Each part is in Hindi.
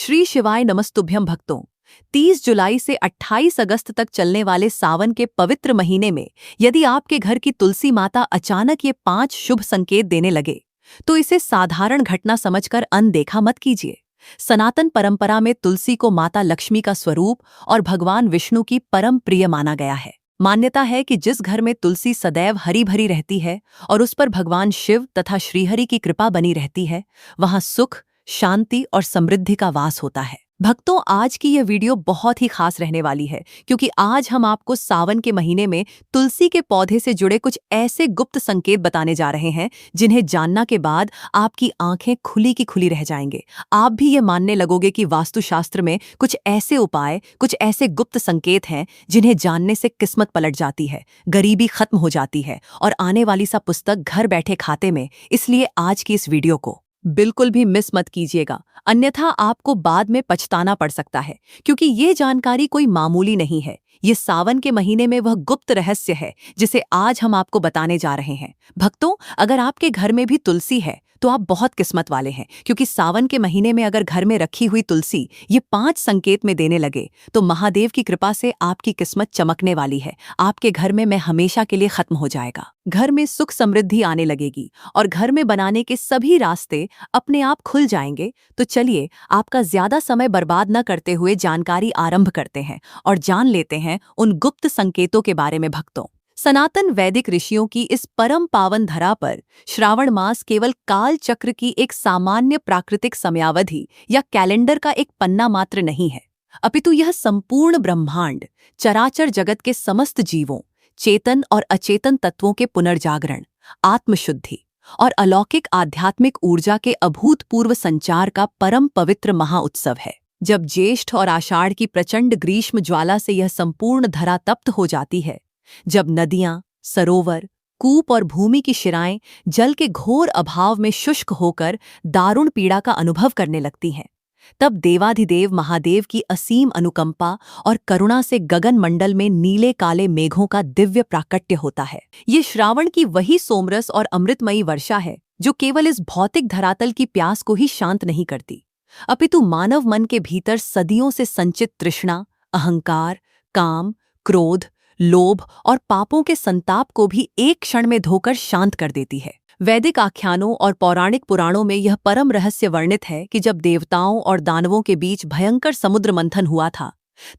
श्री शिवाय नमस्तुभ्यं भक्तों। 30 जुलाई से 28 अगस्त तक चलने वाले सावन के पवित्र महीने में यदि आपके घर की तुलसी माता अचानक ये 5 शुभ संकेत देने लगे तो इसे साधारण घटना समझकर अनदेखा मत कीजिए। सनातन परंपरा में तुलसी को माता लक्ष्मी का स्वरूप और भगवान विष्णु की परम प्रिय माना गया है। मान्यता है कि जिस घर में तुलसी सदैव हरी भरी रहती है और उस पर भगवान शिव तथा श्रीहरि की कृपा बनी रहती है, वहां सुख, शांति और समृद्धि का वास होता है। भक्तों, आज की यह वीडियो बहुत ही खास रहने वाली है क्योंकि आज हम आपको सावन के महीने में तुलसी के पौधे से जुड़े कुछ ऐसे गुप्त संकेत बताने जा रहे हैं जिन्हें जानने के बाद आपकी आंखें खुली की खुली रह जाएंगे। आप भी ये मानने लगोगे कि वास्तुशास्त्र में कुछ ऐसे उपाय, कुछ ऐसे गुप्त संकेत हैं जिन्हें जानने से किस्मत पलट जाती है, गरीबी खत्म हो जाती है और आने वाली सा पुस्तक घर बैठे खाते में। इसलिए आज की इस वीडियो को बिल्कुल भी मिस मत कीजिएगा, अन्यथा आपको बाद में पछताना पड़ सकता है क्योंकि ये जानकारी कोई मामूली नहीं है। ये सावन के महीने में वह गुप्त रहस्य है जिसे आज हम आपको बताने जा रहे हैं। भक्तों, अगर आपके घर में भी तुलसी है तो आप बहुत किस्मत वाले हैं क्योंकि सावन के महीने में अगर घर में रखी हुई तुलसी ये 5 संकेत में देने लगे तो महादेव की कृपा से आपकी किस्मत चमकने वाली है। आपके घर में मैं हमेशा के लिए खत्म हो जाएगा, घर में सुख समृद्धि आने लगेगी और घर में बनाने के सभी रास्ते अपने आप खुल जाएंगे। तो चलिए, आपका ज्यादा समय बर्बाद न करते हुए जानकारी आरंभ करते हैं और जान लेते हैं उन गुप्त संकेतों के बारे में। भक्तों, सनातन वैदिक ऋषियों की इस परम पावन धरा पर श्रावण मास केवल काल चक्र की एक सामान्य प्राकृतिक समयावधि या कैलेंडर का एक पन्ना मात्र नहीं है, अपितु यह संपूर्ण ब्रह्मांड, चराचर जगत के समस्त जीवों, चेतन और अचेतन तत्वों के पुनर्जागरण, आत्मशुद्धि और अलौकिक आध्यात्मिक ऊर्जा के अभूतपूर्व संचार का परम पवित्र महाउत्सव है। जब ज्येष्ठ और आषाढ़ की प्रचंड ग्रीष्म ज्वाला से यह संपूर्ण धरा तप्त हो जाती है, जब नदियां, सरोवर, कूप और भूमि की शिराएं जल के घोर अभाव में शुष्क होकर दारुण पीड़ा का अनुभव करने लगती हैं, तब देवाधिदेव महादेव की असीम अनुकंपा और करुणा से गगन मंडल में नीले काले मेघों का दिव्य प्राकट्य होता है। ये श्रावण की वही सोमरस और अमृतमयी वर्षा है जो केवल इस भौतिक धरातल की प्यास को ही शांत नहीं करती, अपितु मानव मन के भीतर सदियों से संचित तृष्णा, अहंकार, काम, क्रोध, लोभ और पापों के संताप को भी एक क्षण में धोकर शांत कर देती है। वैदिक आख्यानों और पौराणिक पुराणों में यह परम रहस्य वर्णित है कि जब देवताओं और दानवों के बीच भयंकर समुद्र मंथन हुआ था,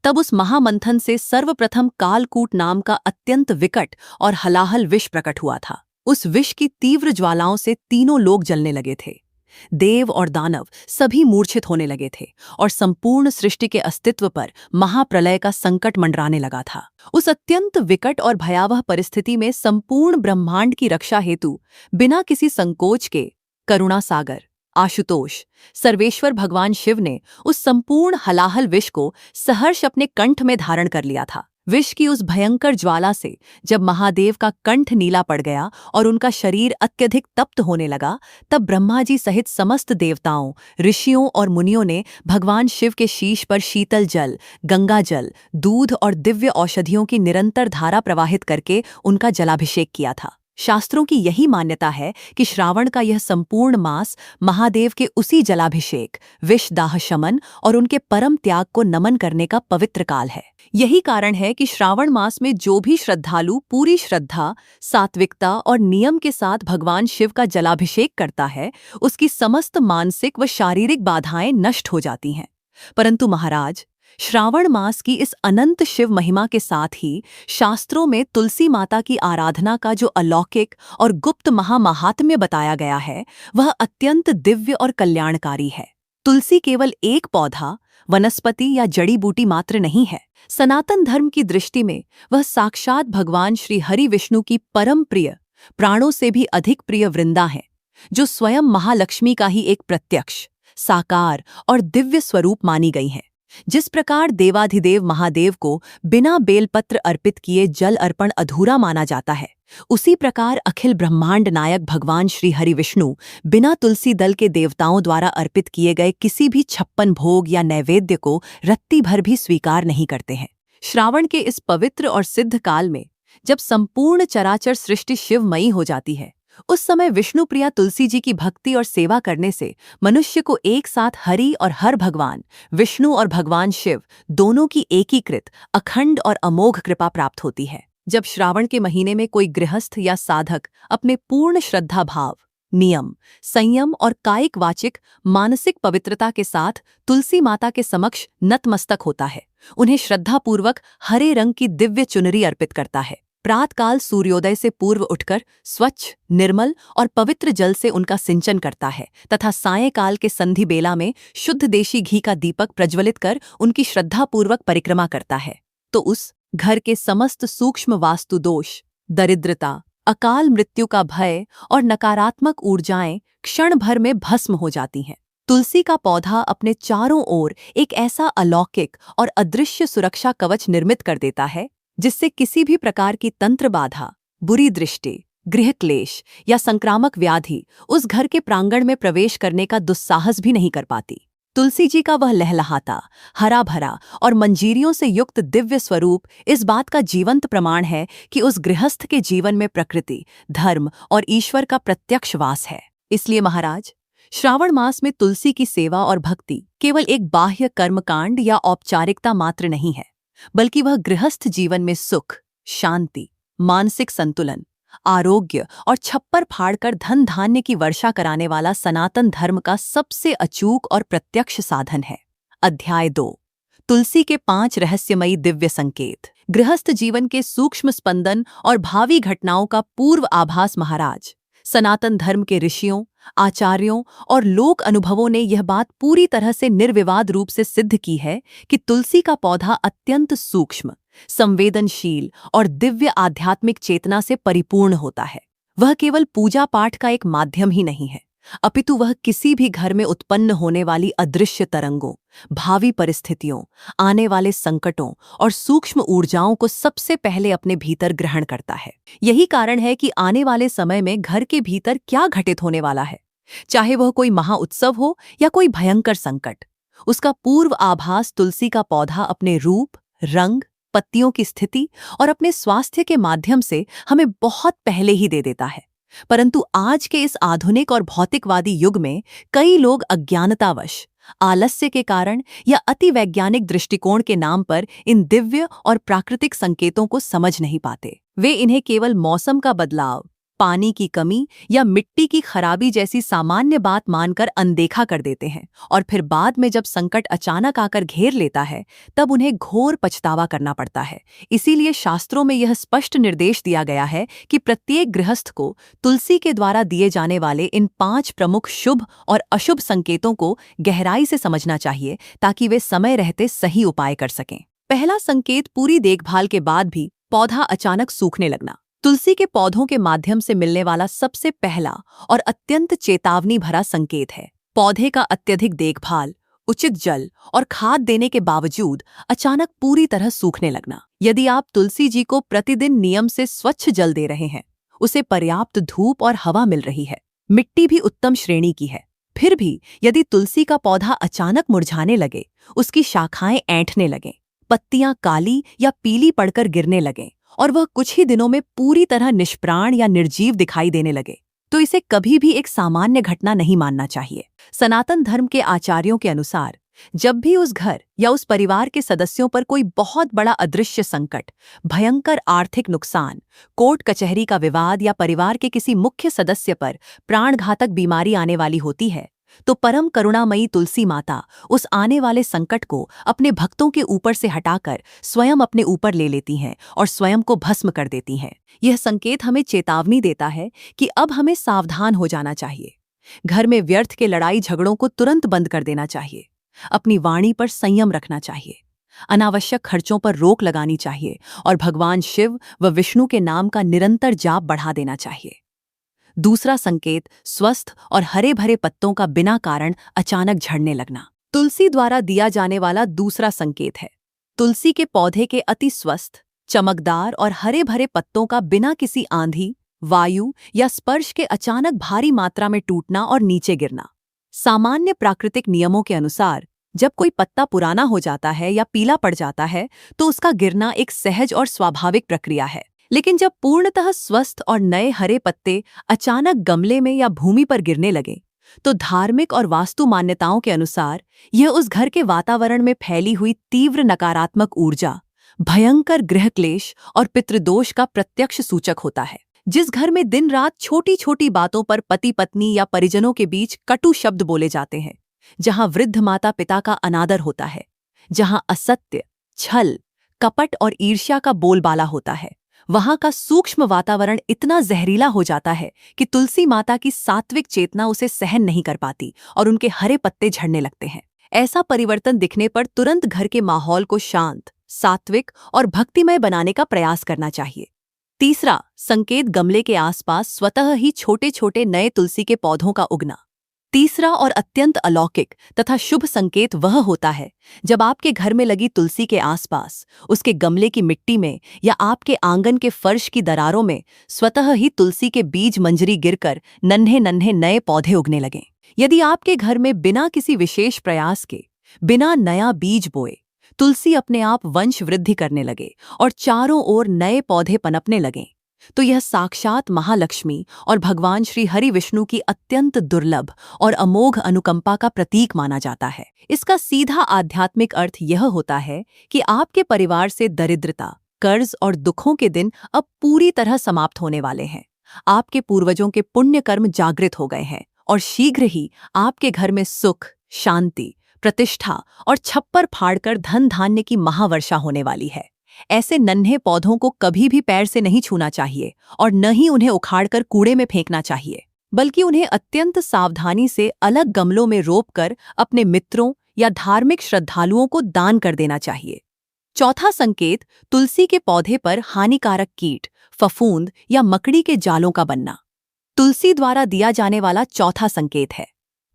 तब उस महामंथन से सर्वप्रथम कालकूट नाम का अत्यंत विकट और हलाहल विष प्रकट हुआ था। उस विष की तीव्र ज्वालाओं से तीनों लोग जलने लगे थे। देव और दानव सभी मूर्छित होने लगे थे और संपूर्ण सृष्टि के अस्तित्व पर महाप्रलय का संकट मंडराने लगा था। उस अत्यंत विकट और भयावह परिस्थिति में संपूर्ण ब्रह्मांड की रक्षा हेतु बिना किसी संकोच के करुणा सागर आशुतोष सर्वेश्वर भगवान शिव ने उस संपूर्ण हलाहल विष को सहर्ष अपने कंठ में धारण कर लिया था। विष की उस भयंकर ज्वाला से जब महादेव का कंठ नीला पड़ गया और उनका शरीर अत्यधिक तप्त होने लगा, तब ब्रह्मा जी सहित समस्त देवताओं, ऋषियों और मुनियों ने भगवान शिव के शीश पर शीतल जल, गंगा जल, दूध और दिव्य औषधियों की निरंतर धारा प्रवाहित करके उनका जलाभिषेक किया था। शास्त्रों की यही मान्यता है कि श्रावण का यह संपूर्ण मास महादेव के उसी जलाभिषेक, विष दाह शमन और उनके परम त्याग को नमन करने का पवित्र काल है। यही कारण है कि श्रावण मास में जो भी श्रद्धालु पूरी श्रद्धा, सात्विकता और नियम के साथ भगवान शिव का जलाभिषेक करता है, उसकी समस्त मानसिक व शारीरिक बाधाएं नष्ट हो जाती हैं। परंतु महाराज, श्रावण मास की इस अनंत शिव महिमा के साथ ही शास्त्रों में तुलसी माता की आराधना का जो अलौकिक और गुप्त महामाहात्म्य बताया गया है, वह अत्यंत दिव्य और कल्याणकारी है। तुलसी केवल एक पौधा, वनस्पति या जड़ी बूटी मात्र नहीं है। सनातन धर्म की दृष्टि में वह साक्षात भगवान श्री हरि विष्णु की परम प्रिय, प्राणों से भी अधिक प्रिय वृंदा है, जो स्वयं महालक्ष्मी का ही एक प्रत्यक्ष, साकार और दिव्य स्वरूप मानी गई है। जिस प्रकार देवाधिदेव महादेव को बिना बेलपत्र अर्पित किए जल अर्पण अधूरा माना जाता है, उसी प्रकार अखिल ब्रह्मांड नायक भगवान श्री हरि विष्णु बिना तुलसी दल के देवताओं द्वारा अर्पित किए गए किसी भी 56 भोग या नैवेद्य को रत्ती भर भी स्वीकार नहीं करते हैं। श्रावण के इस पवित्र और सिद्ध काल में जब संपूर्ण चराचर सृष्टि शिवमयी हो जाती है, उस समय विष्णुप्रिया तुलसी जी की भक्ति और सेवा करने से मनुष्य को एक साथ हरि और हर भगवान विष्णु और भगवान शिव दोनों की एकीकृत अखंड और अमोघ कृपा प्राप्त होती है। जब श्रावण के महीने में कोई गृहस्थ या साधक अपने पूर्ण श्रद्धा भाव, नियम, संयम और कायिक वाचिक मानसिक पवित्रता के साथ तुलसी माता के समक्ष नतमस्तक होता है, उन्हें श्रद्धापूर्वक हरे रंग की दिव्य चुनरी अर्पित करता है, प्रातःकाल सूर्योदय से पूर्व उठकर स्वच्छ, निर्मल और पवित्र जल से उनका सिंचन करता है तथा सायंकाल के संधि बेला में शुद्ध देशी घी का दीपक प्रज्वलित कर उनकी श्रद्धापूर्वक परिक्रमा करता है, तो उस घर के समस्त सूक्ष्म वास्तु दोष, दरिद्रता, अकाल मृत्यु का भय और नकारात्मक ऊर्जाएं क्षण भर में भस्म हो जाती हैं। तुलसी का पौधा अपने चारों ओर एक ऐसा अलौकिक और अदृश्य सुरक्षा कवच निर्मित कर देता है जिससे किसी भी प्रकार की तंत्र बाधा, बुरी दृष्टि, गृह क्लेश या संक्रामक व्याधि उस घर के प्रांगण में प्रवेश करने का दुस्साहस भी नहीं कर पाती। तुलसी जी का वह लहलहाता, हरा भरा और मंजीरियों से युक्त दिव्य स्वरूप इस बात का जीवंत प्रमाण है कि उस गृहस्थ के जीवन में प्रकृति, धर्म और ईश्वर का प्रत्यक्ष वास है। इसलिए महाराज, श्रावण मास में तुलसी की सेवा और भक्ति केवल एक बाह्य कर्मकांड या औपचारिकता मात्र नहीं है, बल्कि वह गृहस्थ जीवन में सुख, शांति, मानसिक संतुलन, आरोग्य और छप्पर फाड़कर धन धान्य की वर्षा कराने वाला सनातन धर्म का सबसे अचूक और प्रत्यक्ष साधन है। अध्याय 2। तुलसी के 5 रहस्यमयी दिव्य संकेत। गृहस्थ जीवन के सूक्ष्म स्पंदन और भावी घटनाओं का पूर्व आभास। महाराज, सनातन धर्म के ऋषियों, आचार्यों और लोक अनुभवों ने यह बात पूरी तरह से निर्विवाद रूप से सिद्ध की है कि तुलसी का पौधा अत्यंत सूक्ष्म, संवेदनशील और दिव्य आध्यात्मिक चेतना से परिपूर्ण होता है। वह केवल पूजा पाठ का एक माध्यम ही नहीं है, अपितु वह किसी भी घर में उत्पन्न होने वाली अदृश्य तरंगों, भावी परिस्थितियों, आने वाले संकटों और सूक्ष्म ऊर्जाओं को सबसे पहले अपने भीतर ग्रहण करता है। यही कारण है कि आने वाले समय में घर के भीतर क्या घटित होने वाला है, चाहे वह कोई महाउत्सव हो या कोई भयंकर संकट, उसका पूर्व आभास तुलसी का पौधा अपने रूप, रंग, पत्तियों की स्थिति और अपने स्वास्थ्य के माध्यम से हमें बहुत पहले ही दे देता है। परंतु आज के इस आधुनिक और भौतिकवादी युग में कई लोग अज्ञानतावश, आलस्य के कारण या अति वैज्ञानिक दृष्टिकोण के नाम पर इन दिव्य और प्राकृतिक संकेतों को समझ नहीं पाते। वे इन्हें केवल मौसम का बदलाव, पानी की कमी या मिट्टी की खराबी जैसी सामान्य बात मानकर अनदेखा कर देते हैं और फिर बाद में जब संकट अचानक आकर घेर लेता है तब उन्हें घोर पछतावा करना पड़ता है। इसीलिए शास्त्रों में यह स्पष्ट निर्देश दिया गया है कि प्रत्येक गृहस्थ को तुलसी के द्वारा दिए जाने वाले इन 5 प्रमुख शुभ और अशुभ संकेतों को गहराई से समझना चाहिए ताकि वे समय रहते सही उपाय कर सकें। पहला संकेत, पूरी देखभाल के बाद भी पौधा अचानक सूखने लगना। तुलसी के पौधों के माध्यम से मिलने वाला सबसे पहला और अत्यंत चेतावनी भरा संकेत है पौधे का अत्यधिक देखभाल, उचित जल और खाद देने के बावजूद अचानक पूरी तरह सूखने लगना। यदि आप तुलसी जी को प्रतिदिन नियम से स्वच्छ जल दे रहे हैं, उसे पर्याप्त धूप और हवा मिल रही है, मिट्टी भी उत्तम श्रेणी की है, फिर भी यदि तुलसी का पौधा अचानक मुरझाने लगे, उसकी शाखाएं ऐंठने लगें, पत्तियां काली या पीली पड़कर गिरने लगें और वह कुछ ही दिनों में पूरी तरह निष्प्राण या निर्जीव दिखाई देने लगे, तो इसे कभी भी एक सामान्य घटना नहीं मानना चाहिए। सनातन धर्म के आचार्यों के अनुसार जब भी उस घर या उस परिवार के सदस्यों पर कोई बहुत बड़ा अदृश्य संकट, भयंकर आर्थिक नुकसान, कोर्ट कचहरी का विवाद या परिवार के किसी मुख्य सदस्य पर प्राणघातक बीमारी आने वाली होती है, तो परम करुणामयी तुलसी माता उस आने वाले संकट को अपने भक्तों के ऊपर से हटाकर स्वयं अपने ऊपर ले लेती हैं और स्वयं को भस्म कर देती हैं। यह संकेत हमें चेतावनी देता है कि अब हमें सावधान हो जाना चाहिए। घर में व्यर्थ के लड़ाई झगड़ों को तुरंत बंद कर देना चाहिए, अपनी वाणी पर संयम रखना चाहिए, अनावश्यक खर्चों पर रोक लगानी चाहिए और भगवान शिव व विष्णु के नाम का निरंतर जाप बढ़ा देना चाहिए। दूसरा संकेत, स्वस्थ और हरे भरे पत्तों का बिना कारण अचानक झड़ने लगना। तुलसी द्वारा दिया जाने वाला दूसरा संकेत है तुलसी के पौधे के अति स्वस्थ, चमकदार और हरे भरे पत्तों का बिना किसी आंधी, वायु या स्पर्श के अचानक भारी मात्रा में टूटना और नीचे गिरना। सामान्य प्राकृतिक नियमों के अनुसार जब कोई पत्ता पुराना हो जाता है या पीला पड़ जाता है तो उसका गिरना एक सहज और स्वाभाविक प्रक्रिया है, लेकिन जब पूर्णतः स्वस्थ और नए हरे पत्ते अचानक गमले में या भूमि पर गिरने लगे, तो धार्मिक और वास्तु मान्यताओं के अनुसार यह उस घर के वातावरण में फैली हुई तीव्र नकारात्मक ऊर्जा, भयंकर गृह क्लेश और पितृदोष का प्रत्यक्ष सूचक होता है। जिस घर में दिन रात छोटी छोटी बातों पर पति पत्नी या परिजनों के बीच कटु शब्द बोले जाते हैं, जहां वृद्ध माता पिता का अनादर होता है, जहां असत्य, छल, कपट और ईर्ष्या का बोलबाला होता है, वहां का सूक्ष्म वातावरण इतना जहरीला हो जाता है कि तुलसी माता की सात्विक चेतना उसे सहन नहीं कर पाती और उनके हरे पत्ते झड़ने लगते हैं। ऐसा परिवर्तन दिखने पर तुरंत घर के माहौल को शांत, सात्विक और भक्तिमय बनाने का प्रयास करना चाहिए। तीसरा संकेत, गमले के आसपास स्वतः ही छोटे छोटे नए तुलसी के पौधों का उगना। तीसरा और अत्यंत अलौकिक तथा शुभ संकेत वह होता है जब आपके घर में लगी तुलसी के आसपास, उसके गमले की मिट्टी में या आपके आंगन के फर्श की दरारों में स्वतः ही तुलसी के बीज मंजरी गिरकर नन्हे नन्हे नए पौधे उगने लगें। यदि आपके घर में बिना किसी विशेष प्रयास के, बिना नया बीज बोए तुलसी अपने आप वंश वृद्धि करने लगे और चारों ओर नए पौधे पनपने लगें, तो यह साक्षात महालक्ष्मी और भगवान श्री हरि विष्णु की अत्यंत दुर्लभ और अमोघ अनुकंपा का प्रतीक माना जाता है। इसका सीधा आध्यात्मिक अर्थ यह होता है कि आपके परिवार से दरिद्रता, कर्ज और दुखों के दिन अब पूरी तरह समाप्त होने वाले हैं। आपके पूर्वजों के पुण्य कर्म जागृत हो गए हैं और शीघ्र ही आपके घर में सुख, शांति, प्रतिष्ठा और छप्पर फाड़कर धन धान्य की महावर्षा होने वाली है। ऐसे नन्हे पौधों को कभी भी पैर से नहीं छूना चाहिए और न ही उन्हें उखाड़कर कूड़े में फेंकना चाहिए, बल्कि उन्हें अत्यंत सावधानी से अलग गमलों में रोपकर अपने मित्रों या धार्मिक श्रद्धालुओं को दान कर देना चाहिए। चौथा संकेत, तुलसी के पौधे पर हानिकारक कीट, फफूंद या मकड़ी के जालों का बनना। तुलसी द्वारा दिया जाने वाला चौथा संकेत है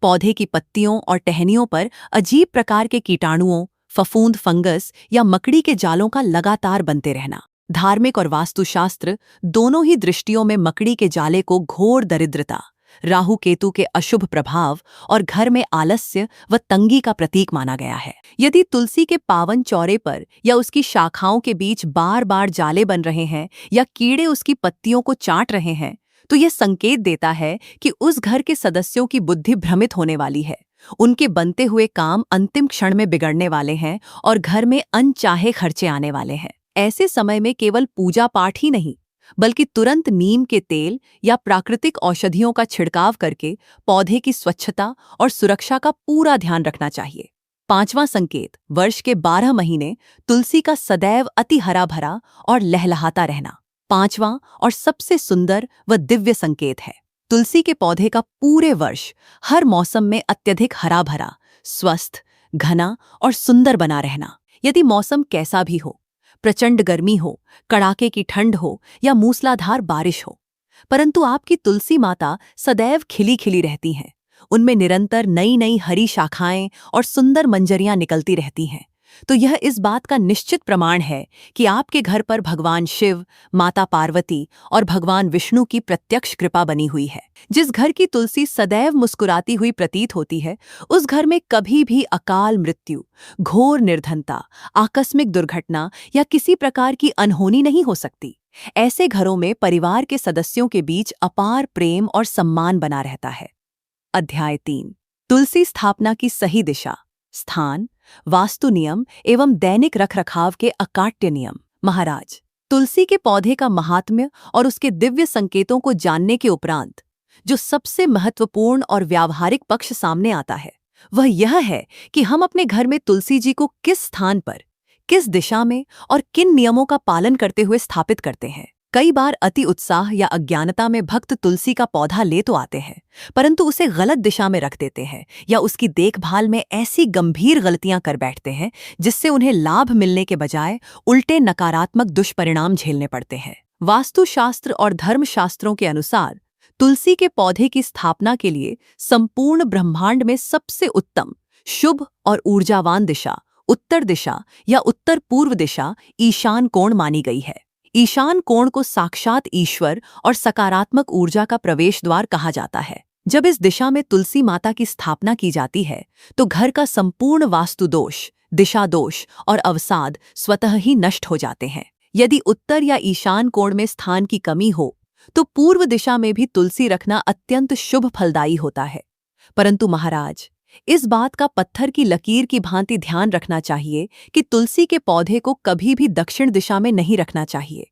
पौधे की पत्तियों और टहनियों पर अजीब प्रकार के कीटाणुओं, फफूंद, फंगस या मकड़ी के जालों का लगातार बनते रहना। धार्मिक और वास्तुशास्त्र दोनों ही दृष्टियों में मकड़ी के जाले को घोर दरिद्रता, राहु केतु के अशुभ प्रभाव और घर में आलस्य व तंगी का प्रतीक माना गया है। यदि तुलसी के पावन चौरे पर या उसकी शाखाओं के बीच बार बार जाले बन रहे हैं या कीड़े उसकी पत्तियों को चाट रहे हैं, तो यह संकेत देता है कि उस घर के सदस्यों की बुद्धि भ्रमित होने वाली है, उनके बनते हुए काम अंतिम क्षण में बिगड़ने वाले हैं और घर में अनचाहे खर्चे आने वाले हैं। ऐसे समय में केवल पूजा पाठ ही नहीं, बल्कि तुरंत नीम के तेल या प्राकृतिक औषधियों का छिड़काव करके पौधे की स्वच्छता और सुरक्षा का पूरा ध्यान रखना चाहिए। पांचवां संकेत, वर्ष के 12 महीने तुलसी का सदैव अति हरा भरा और लहलहाता रहना। पांचवां और सबसे सुंदर व दिव्य संकेत है तुलसी के पौधे का पूरे वर्ष हर मौसम में अत्यधिक हरा भरा, स्वस्थ, घना और सुंदर बना रहना। यदि मौसम कैसा भी हो, प्रचंड गर्मी हो, कड़ाके की ठंड हो या मूसलाधार बारिश हो, परंतु आपकी तुलसी माता सदैव खिली खिली रहती हैं। उनमें निरंतर नई नई हरी शाखाएं और सुंदर मंजरियां निकलती रहती हैं। तो यह इस बात का निश्चित प्रमाण है कि आपके घर पर भगवान शिव, माता पार्वती और भगवान विष्णु की प्रत्यक्ष कृपा बनी हुई है। जिस घर की तुलसी सदैव मुस्कुराती हुई प्रतीत होती है, उस घर में कभी भी अकाल मृत्यु, घोर निर्धनता, आकस्मिक दुर्घटना या किसी प्रकार की अनहोनी नहीं हो सकती। ऐसे घरों में परिवार के सदस्यों के बीच अपार प्रेम और सम्मान बना रहता है। अध्याय 3, तुलसी स्थापना की सही दिशा, स्थान, वास्तु नियम एवं दैनिक रखरखाव के अकाट्य नियम। महाराज, तुलसी के पौधे का महात्म्य और उसके दिव्य संकेतों को जानने के उपरांत जो सबसे महत्वपूर्ण और व्यावहारिक पक्ष सामने आता है, वह यह है कि हम अपने घर में तुलसी जी को किस स्थान पर, किस दिशा में और किन नियमों का पालन करते हुए स्थापित करते हैं। कई बार अति उत्साह या अज्ञानता में भक्त तुलसी का पौधा ले तो आते हैं, परंतु उसे गलत दिशा में रख देते हैं या उसकी देखभाल में ऐसी गंभीर गलतियां कर बैठते हैं जिससे उन्हें लाभ मिलने के बजाय उल्टे नकारात्मक दुष्परिणाम झेलने पड़ते हैं। वास्तुशास्त्र और धर्मशास्त्रों के अनुसार तुलसी के पौधे की स्थापना के लिए संपूर्ण ब्रह्मांड में सबसे उत्तम, शुभ और ऊर्जावान दिशा उत्तर दिशा या उत्तर पूर्व दिशा ईशान कोण मानी गई है। ईशान कोण को साक्षात ईश्वर और सकारात्मक ऊर्जा का प्रवेश द्वार कहा जाता है। जब इस दिशा में तुलसी माता की स्थापना की जाती है, तो घर का संपूर्ण वास्तु दोष, दिशा दोष और अवसाद स्वतः ही नष्ट हो जाते हैं। यदि उत्तर या ईशान कोण में स्थान की कमी हो तो पूर्व दिशा में भी तुलसी रखना अत्यंत शुभ फलदायी होता है। परंतु महाराज, इस बात का पत्थर की लकीर की भांति ध्यान रखना चाहिए कि तुलसी के पौधे को कभी भी दक्षिण दिशा में नहीं रखना चाहिए।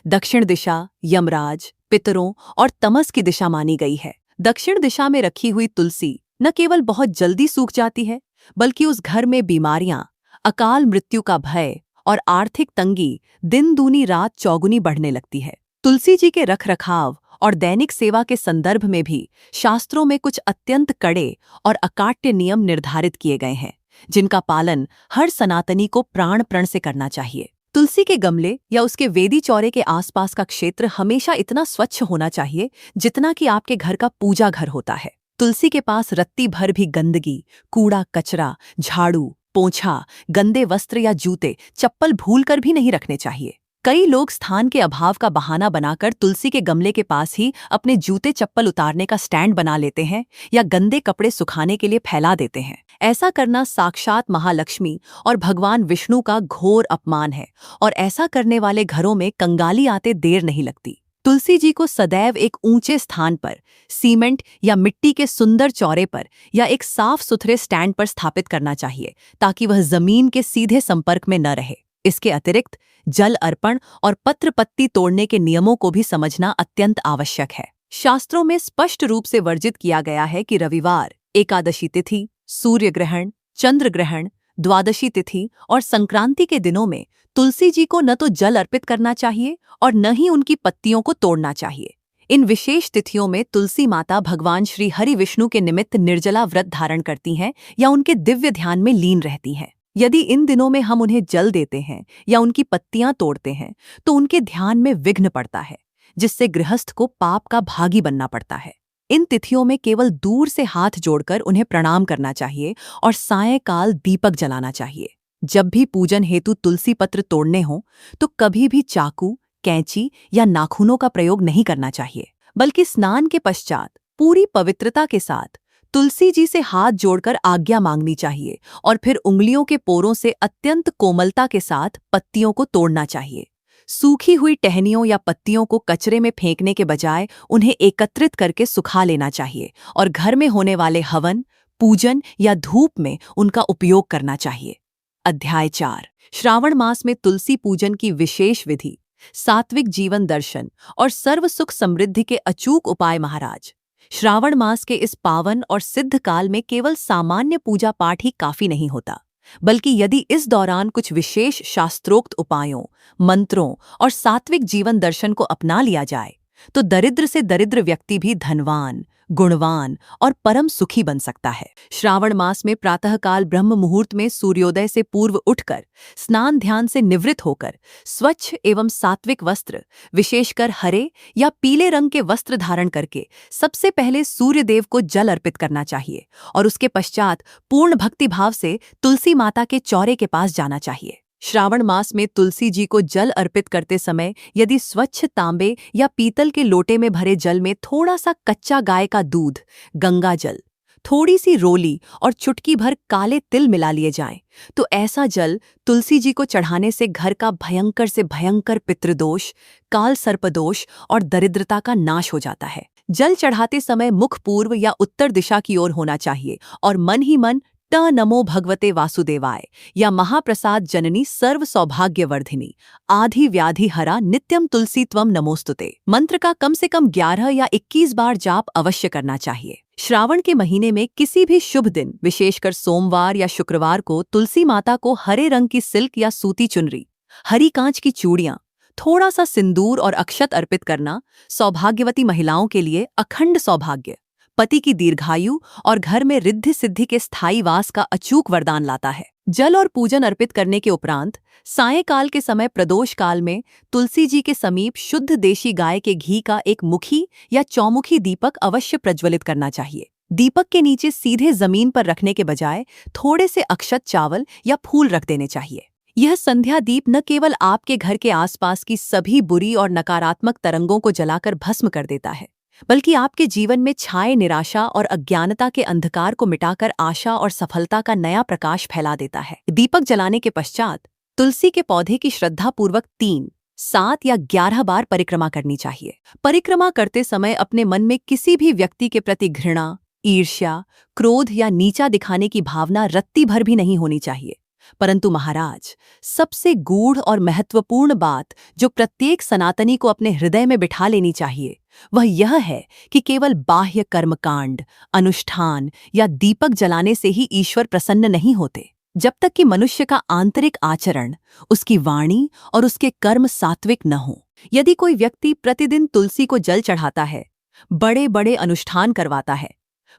दक्षिण दिशा यमराज, पितरों और तमस की दिशा मानी गई है। दक्षिण दिशा में रखी हुई तुलसी न केवल बहुत जल्दी सूख जाती है, बल्कि उस घर में बीमारियां, अकाल मृत्यु का भय और आर्थिक तंगी दिन दूनी रात चौगुनी बढ़ने लगती है। तुलसी जी के रखरखाव और दैनिक सेवा के संदर्भ में भी शास्त्रों में कुछ अत्यंत कड़े और अकाट्य नियम निर्धारित किए गए हैं, जिनका पालन हर सनातनी को प्राण प्रण से करना चाहिए। तुलसी के गमले या उसके वेदी चौरे के आसपास का क्षेत्र हमेशा इतना स्वच्छ होना चाहिए जितना कि आपके घर का पूजा घर होता है। तुलसी के पास रत्ती भर भी गंदगी, कूड़ा कचरा, झाड़ू, पोंछा, गंदे वस्त्र या जूते, चप्पल भूलकर भी नहीं रखने चाहिए। कई लोग स्थान के अभाव का बहाना बनाकर तुलसी के गमले के पास ही अपने जूते चप्पल उतारने का स्टैंड बना लेते हैं या गंदे कपड़े सुखाने के लिए फैला देते हैं। ऐसा करना साक्षात महालक्ष्मी और भगवान विष्णु का घोर अपमान है और ऐसा करने वाले घरों में कंगाली आते देर नहीं लगती। तुलसी जी को सदैव एक ऊंचे स्थान पर, सीमेंट या मिट्टी के सुंदर चौरे पर या एक साफ सुथरे स्टैंड पर स्थापित करना चाहिए ताकि वह जमीन के सीधे संपर्क में न रहे। इसके अतिरिक्त जल अर्पण और पत्र पत्ती तोड़ने के नियमों को भी समझना अत्यंत आवश्यक है। शास्त्रों में स्पष्ट रूप से वर्जित किया गया है कि रविवार, एकादशी तिथि, सूर्य ग्रहण, चंद्र ग्रहण, द्वादशी तिथि और संक्रांति के दिनों में तुलसी जी को न तो जल अर्पित करना चाहिए और न ही उनकी पत्तियों को तोड़ना चाहिए। इन विशेष तिथियों में तुलसी माता भगवान श्री हरि विष्णु के निमित्त निर्जला व्रत धारण करती हैं या उनके दिव्य ध्यान में लीन रहती हैं। यदि इन दिनों में हम उन्हें जल देते हैं या उनकी पत्तियां तोड़ते हैं तो उनके ध्यान में विघ्न पड़ता है, जिससे गृहस्थ को पाप का भागी बनना पड़ता है। इन तिथियों में केवल दूर से हाथ जोड़कर उन्हें प्रणाम करना चाहिए और सायंकाल दीपक जलाना चाहिए। जब भी पूजन हेतु तुलसी पत्र तोड़ने हों तो कभी भी चाकू, कैंची या नाखूनों का प्रयोग नहीं करना चाहिए, बल्कि स्नान के पश्चात पूरी पवित्रता के साथ तुलसी जी से हाथ जोड़कर आज्ञा मांगनी चाहिए और फिर उंगलियों के पोरों से अत्यंत कोमलता के साथ पत्तियों को तोड़ना चाहिए। सूखी हुई टहनियों या पत्तियों को कचरे में फेंकने के बजाय उन्हें एकत्रित करके सुखा लेना चाहिए और घर में होने वाले हवन, पूजन या धूप में उनका उपयोग करना चाहिए। अध्याय 4। श्रावण मास में तुलसी पूजन की विशेष विधि, सात्विक जीवन दर्शन और सर्व सुख समृद्धि के अचूक उपाय। महाराज, श्रावण मास के इस पावन और सिद्ध काल में केवल सामान्य पूजा पाठ ही काफी नहीं होता, बल्कि यदि इस दौरान कुछ विशेष शास्त्रोक्त उपायों, मंत्रों और सात्विक जीवन दर्शन को अपना लिया जाए तो दरिद्र से दरिद्र व्यक्ति भी धनवान, गुणवान और परम सुखी बन सकता है। श्रावण मास में प्रातःकाल ब्रह्म मुहूर्त में सूर्योदय से पूर्व उठकर स्नान ध्यान से निवृत्त होकर स्वच्छ एवं सात्विक वस्त्र, विशेषकर हरे या पीले रंग के वस्त्र धारण करके सबसे पहले सूर्य देव को जल अर्पित करना चाहिए और उसके पश्चात पूर्ण भक्तिभाव से तुलसी माता के चौरे के पास जाना चाहिए। श्रावण मास में तुलसी जी को जल अर्पित करते समय यदि स्वच्छ तांबे या पीतल के लोटे में भरे जल में थोड़ा सा कच्चा गाय का दूध, गंगा जल, थोड़ी सी रोली और चुटकी भर काले तिल मिला लिए जाएं, तो ऐसा जल तुलसी जी को चढ़ाने से घर का भयंकर से भयंकर पितृदोष, काल सर्पदोष और दरिद्रता का नाश हो जाता है। जल चढ़ाते समय मुख पूर्व या उत्तर दिशा की ओर होना चाहिए और मन ही मन ट नमो भगवते वासुदेवाय या महाप्रसाद जननी सर्व सौभाग्यवर्धिनी आधि व्याधि हरा नित्यम तुलसी त्वम नमोस्तुते मंत्र का कम से कम 11 या 21 बार जाप अवश्य करना चाहिए। श्रावण के महीने में किसी भी शुभ दिन, विशेषकर सोमवार या शुक्रवार को तुलसी माता को हरे रंग की सिल्क या सूती चुनरी, हरी कांच की चूड़ियां, थोड़ा सा सिंदूर और अक्षत अर्पित करना सौभाग्यवती महिलाओं के लिए अखंड सौभाग्य, पति की दीर्घायु और घर में रिद्धि सिद्धि के स्थायी वास का अचूक वरदान लाता है। जल और पूजन अर्पित करने के उपरांत सायंकाल के समय प्रदोष काल में तुलसी जी के समीप शुद्ध देशी गाय के घी का एक मुखी या चौमुखी दीपक अवश्य प्रज्वलित करना चाहिए। दीपक के नीचे सीधे जमीन पर रखने के बजाय थोड़े से अक्षत, चावल या फूल रख देने चाहिए। यह संध्या दीप न केवल आपके घर के आसपास की सभी बुरी और नकारात्मक तरंगों को जलाकर भस्म कर देता है, बल्कि आपके जीवन में छाए निराशा और अज्ञानता के अंधकार को मिटाकर आशा और सफलता का नया प्रकाश फैला देता है। दीपक जलाने के पश्चात तुलसी के पौधे की श्रद्धापूर्वक 3 7 या 11 बार परिक्रमा करनी चाहिए। परिक्रमा करते समय अपने मन में किसी भी व्यक्ति के प्रति घृणा, ईर्ष्या, क्रोध या नीचा दिखाने की भावना रत्ती भर भी नहीं होनी चाहिए। परंतु महाराज, सबसे गूढ़ और महत्वपूर्ण बात जो प्रत्येक सनातनी को अपने हृदय में बिठा लेनी चाहिए, वह यह है कि केवल बाह्य कर्मकांड, अनुष्ठान या दीपक जलाने से ही ईश्वर प्रसन्न नहीं होते। जब तक कि मनुष्य का आंतरिक आचरण, उसकी वाणी और उसके कर्म सात्विक न हो। यदि कोई व्यक्ति प्रतिदिन तुलसी को जल चढ़ाता है, बड़े बड़े अनुष्ठान करवाता है,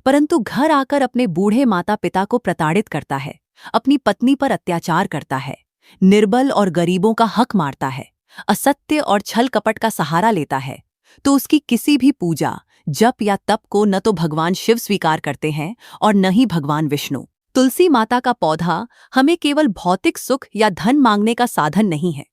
परंतु घर आकर अपने बूढ़े माता पिता को प्रताड़ित करता है, अपनी पत्नी पर अत्याचार करता है, निर्बल और गरीबों का हक मारता है, असत्य और छल कपट का सहारा लेता है, तो उसकी किसी भी पूजा, जप या तप को न तो भगवान शिव स्वीकार करते हैं और न ही भगवान विष्णु। तुलसी माता का पौधा हमें केवल भौतिक सुख या धन मांगने का साधन नहीं है,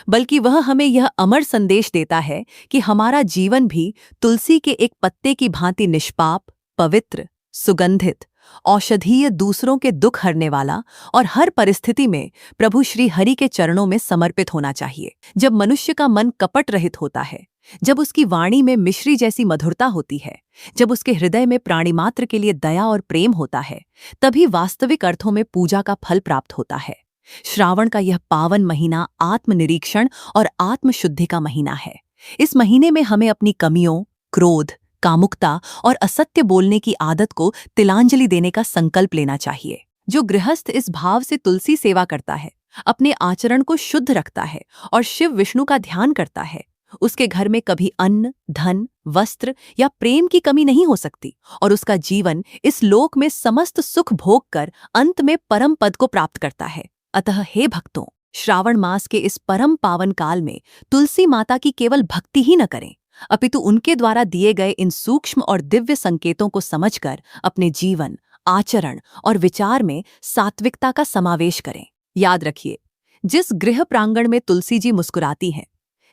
बल्कि वह हमें यह अमर संदेश देता है कि हमारा जीवन भी तुलसी के एक पत्ते की भांति निष्पाप, पवित्र, सुगंधित, औषधीय, दूसरों के दुख हरने वाला और हर परिस्थिति में प्रभु श्री हरि के चरणों में समर्पित होना चाहिए। जब मनुष्य का मन कपट रहित होता है, जब उसकी वाणी में मिश्री जैसी मधुरता होती है, जब उसके हृदय में प्राणिमात्र के लिए दया और प्रेम होता है, तभी वास्तविक अर्थों में पूजा का फल प्राप्त होता है। श्रावण का यह पावन महीना आत्मनिरीक्षण और आत्मशुद्धि का महीना है। इस महीने में हमें अपनी कमियों, क्रोध, कामुकता और असत्य बोलने की आदत को तिलांजलि देने का संकल्प लेना चाहिए। जो गृहस्थ इस भाव से तुलसी सेवा करता है, अपने आचरण को शुद्ध रखता है और शिव विष्णु का ध्यान करता है, उसके घर में कभी अन्न, धन, वस्त्र या प्रेम की कमी नहीं हो सकती और उसका जीवन इस लोक में समस्त सुख भोग कर अंत में परम पद को प्राप्त करता है। अतः हे भक्तों, श्रावण मास के इस परम पावन काल में तुलसी माता की केवल भक्ति ही न करें, अपितु उनके द्वारा दिए गए इन सूक्ष्म और दिव्य संकेतों को समझकर अपने जीवन, आचरण और विचार में सात्विकता का समावेश करें। याद रखिए, जिस गृह प्रांगण में तुलसी जी मुस्कुराती हैं,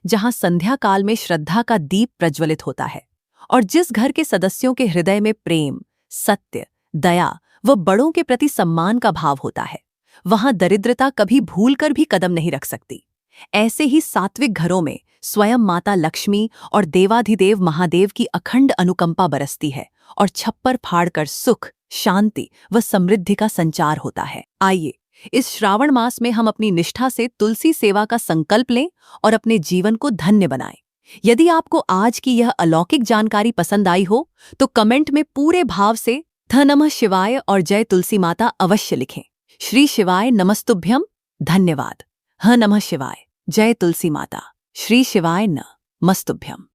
जहां संध्या काल में श्रद्धा का दीप प्रज्वलित होता है और जिस घर के सदस्यों के हृदय में प्रेम, सत्य, दया व बड़ों के प्रति सम्मान का भाव होता है, वहां दरिद्रता कभी भूलकर भी कदम नहीं रख सकती। ऐसे ही सात्विक घरों में स्वयं माता लक्ष्मी और देवाधिदेव महादेव की अखंड अनुकंपा बरसती है और छप्पर फाड़कर सुख, शांति व समृद्धि का संचार होता है। आइए, इस श्रावण मास में हम अपनी निष्ठा से तुलसी सेवा का संकल्प लें और अपने जीवन को धन्य बनाएं। यदि आपको आज की यह अलौकिक जानकारी पसंद आई हो, तो कमेंट में पूरे भाव से ध नमः शिवाय और जय तुलसी माता अवश्य लिखें। श्री शिवाय नमस्तुभ्यम, धन्यवाद। ह नमः शिवाय, जय तुलसी माता, श्री शिवाय नमस्तुभ्यम।